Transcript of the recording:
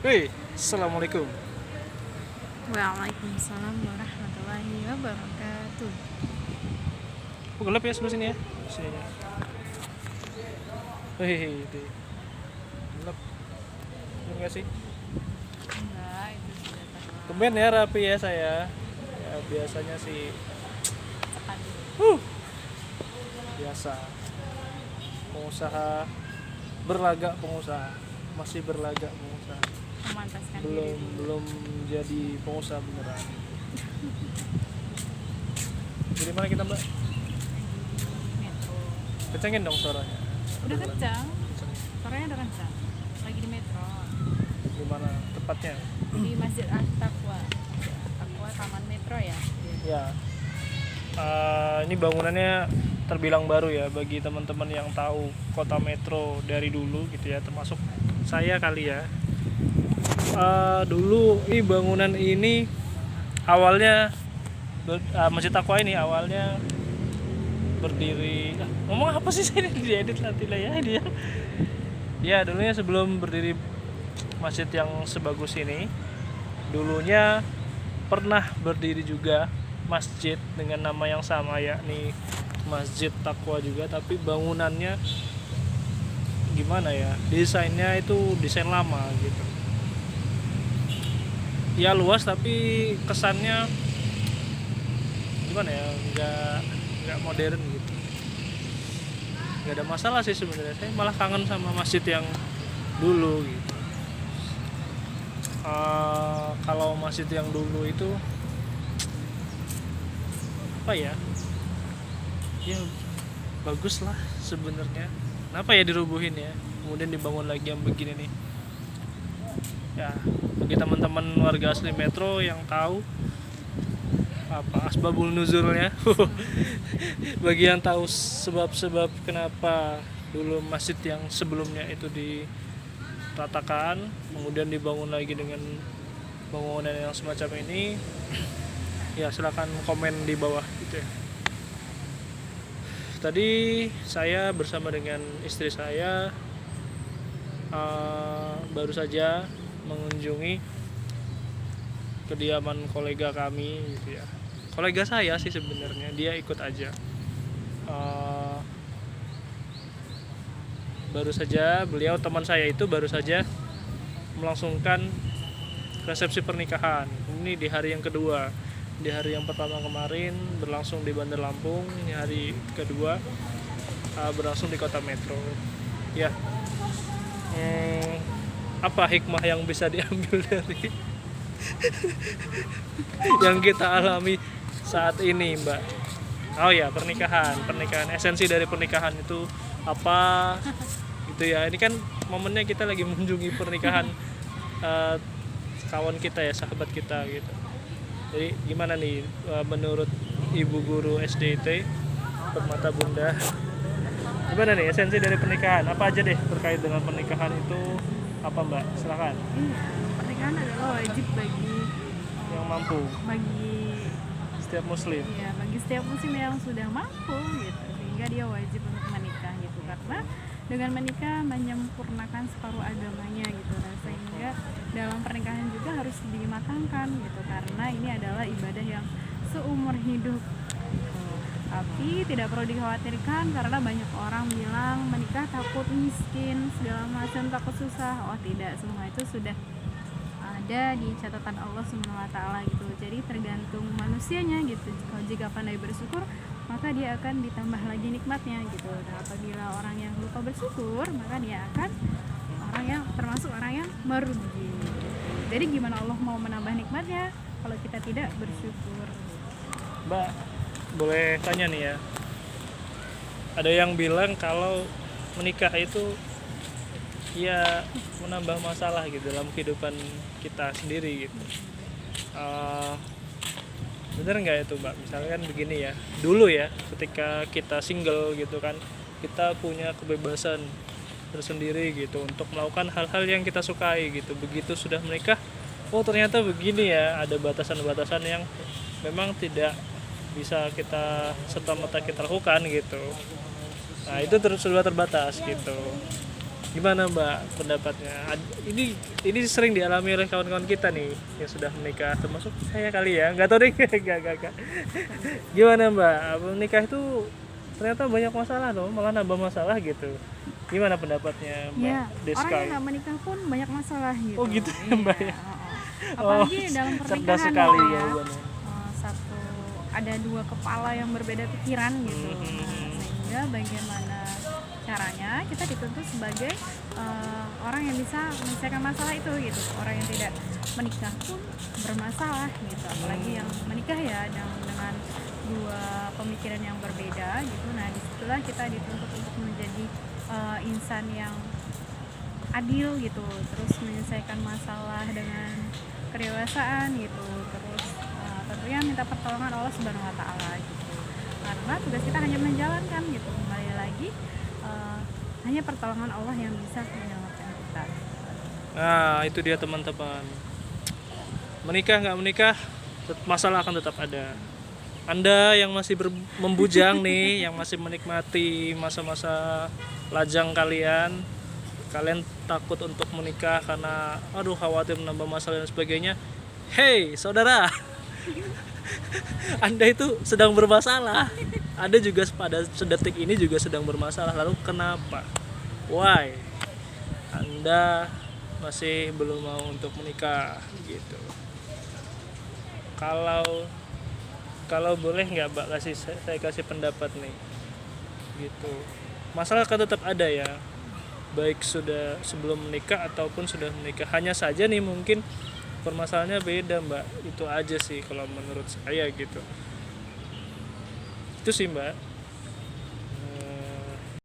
Hei, assalamualaikum. Waalaikumsalam warahmatullahi wabarakatuh. Oh, gelap ya sebelah sini ya. Sini. Hei, deh. Gelap. Enggak sih? Enggak, itu sudah terlalu Tumben ya rapi ya saya. Ya biasanya sih tepat. uh, biasa. Pengusaha berlagak pengusaha. Masih berlagak pengusaha. Memantaskan diri Belum dulu. belum jadi pengusaha beneran. Jadi mana kita, Mbak? Metro. Kencengin dong suaranya. Udah Kedengeran. kencang, Kenceng. suaranya udah kencang. Lagi di metro, Di mana tepatnya? di Masjid At-Taqwa. Taqwa Taman Metro ya. Ya, ini bangunannya terbilang baru ya bagi teman-teman yang tahu kota Metro dari dulu gitu ya, termasuk saya kali ya. Dulu ini bangunan ini awalnya Masjid Taqwa ini awalnya berdiri. Ngomong apa sih saya ini diedit nanti lah ya dia. Ya dulunya sebelum berdiri masjid yang sebagus ini, dulunya pernah berdiri juga masjid dengan nama yang sama yakni Masjid Taqwa juga, tapi bangunannya gimana ya, desainnya itu desain lama gitu ya, luas tapi kesannya gimana ya, nggak modern gitu. Nggak ada masalah sih sebenarnya, saya malah kangen sama masjid yang dulu gitu. Kalau masjid yang dulu itu apa ya, ya bagus lah sebenarnya. Kenapa ya dirubuhin ya, kemudian dibangun lagi yang begini nih ya. Bagi teman-teman warga asli Metro yang tahu apa asbabul nuzulnya bagi yang tahu sebab-sebab kenapa dulu masjid yang sebelumnya itu diratakan kemudian dibangun lagi dengan bangunan yang semacam ini, ya silakan komen di bawah gitu ya. Tadi saya bersama dengan istri saya baru saja mengunjungi kediaman kolega kami gitu ya. Kolega saya sih sebenarnya, dia ikut aja. Baru saja beliau, teman saya itu baru saja melangsungkan resepsi pernikahan. Ini di hari yang kedua. Di hari yang pertama kemarin berlangsung di Bandar Lampung, ini hari kedua berlangsung di Kota Metro. Ya, apa hikmah yang bisa diambil dari yang kita alami saat ini, Mbak? Oh ya, pernikahan. Esensi dari pernikahan itu apa? Gitu ya. Ini kan momennya kita lagi mengunjungi pernikahan kawan kita ya, sahabat kita gitu. Jadi gimana nih menurut Ibu Guru SDIT Permata Bunda? Gimana nih esensi dari pernikahan? Apa aja deh terkait dengan pernikahan itu? Apa, Mbak? Silakan. Iya, pernikahan adalah wajib Yang mampu, bagi setiap muslim. ya bagi setiap muslim yang sudah mampu gitu, sehingga dia wajib untuk menikah gitu, karena dengan menikah menyempurnakan separuh agamanya gitu. Nah, sehingga dalam pernikahan juga harus dimatangkan gitu, karena ini adalah ibadah yang seumur hidup gitu. Tapi tidak perlu dikhawatirkan karena banyak orang bilang menikah takut miskin segala macam, takut susah. Oh tidak, semua itu sudah ada di catatan Allah Subhanahu wa taala gitu. Jadi tergantung manusianya gitu. Jika pandai bersyukur, maka dia akan ditambah lagi nikmatnya gitu. Nah, apabila orang yang lupa bersyukur, maka dia akan termasuk orang yang merugi. Jadi gimana Allah mau menambah nikmatnya kalau kita tidak bersyukur? Mbak, boleh tanya nih ya. Ada yang bilang kalau menikah itu ya menambah masalah gitu dalam kehidupan kita sendiri gitu. Bener nggak itu, Mbak? Misalkan begini ya, dulu ya ketika kita single gitu kan, kita punya kebebasan tersendiri gitu untuk melakukan hal-hal yang kita sukai gitu. Begitu sudah menikah, oh ternyata begini ya, ada batasan-batasan yang memang tidak bisa kita serta merta kita lakukan gitu. Nah itu sudah terbatas gitu. Gimana Mbak pendapatnya? Ini sering dialami oleh kawan-kawan kita nih yang sudah menikah, termasuk saya kali ya. Nggak tahu deh, nggak. Gimana Mbak? Menikah itu ternyata banyak masalah loh, malah nambah masalah gitu. Gimana pendapatnya Mbak Ya, Deska? orang yang nggak menikah pun banyak masalah gitu. Oh gitu ya Mbak ya? Apalagi dalam cerdas pernikahan sekali gitu ya. jawabannya. Satu, ada dua kepala yang berbeda pikiran gitu. Sehingga bagaimana caranya kita dituntut sebagai orang yang bisa menyelesaikan masalah itu gitu. Orang yang tidak menikah pun bermasalah gitu. Apalagi yang menikah ya dengan dua pemikiran yang berbeda gitu. Nah, disitulah kita dituntut untuk menjadi insan yang adil gitu, terus menyelesaikan masalah dengan kedewasaan gitu, terus tentunya minta pertolongan Allah Subhanahu Wa Taala gitu, karena tugas kita hanya menjalankan gitu. Kembali lagi hanya pertolongan Allah yang bisa menyelamatkan kita. Nah itu dia teman-teman, menikah nggak menikah masalah akan tetap ada. Anda yang masih membujang nih, yang masih menikmati masa-masa lajang kalian takut untuk menikah karena aduh khawatir menambah masalah dan sebagainya. Hey saudara, Anda itu sedang bermasalah. Anda juga pada sedetik ini juga sedang bermasalah. Lalu kenapa? Why? Anda masih belum mau untuk menikah gitu. Kalau boleh nggak Mbak saya kasih pendapat nih gitu. Masalah akan tetap ada ya, baik sudah sebelum menikah ataupun sudah menikah. Hanya saja nih mungkin permasalahannya beda Mbak. Itu aja sih kalau menurut saya gitu. Itu sih Mbak.